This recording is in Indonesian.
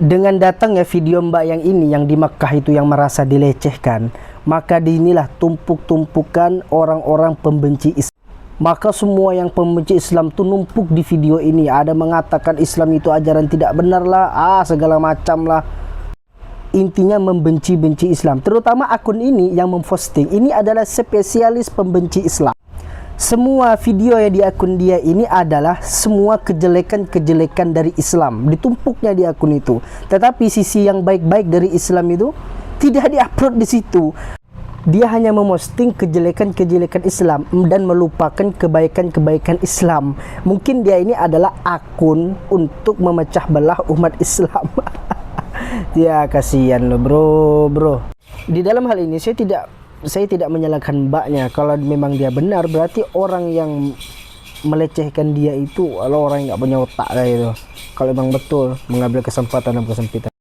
Dengan datangnya video mbak yang ini yang di Makkah itu yang merasa dilecehkan, maka dinilah tumpuk-tumpukan orang-orang pembenci Islam. Maka semua yang pembenci Islam tuh numpuk di video ini. Ada mengatakan Islam itu ajaran tidak benar lah, segala macam lah. Intinya membenci-benci Islam. Terutama akun ini yang memposting ini adalah spesialis pembenci Islam. Semua video yang di akun dia ini adalah semua kejelekan-kejelekan dari Islam, ditumpuknya di akun itu. Tetapi sisi yang baik-baik dari Islam itu tidak diupload di situ. Dia hanya memosting kejelekan-kejelekan Islam dan melupakan kebaikan-kebaikan Islam. Mungkin dia ini adalah akun untuk memecah belah umat Islam. Ya kasihan loh bro. Di dalam hal ini saya tidak menyalahkan mbaknya. Kalau memang dia benar, berarti orang yang melecehkan dia itu adalah orang yang nggak punya otak kayak itu. Kalau memang betul mengambil kesempatan dan kesempitan.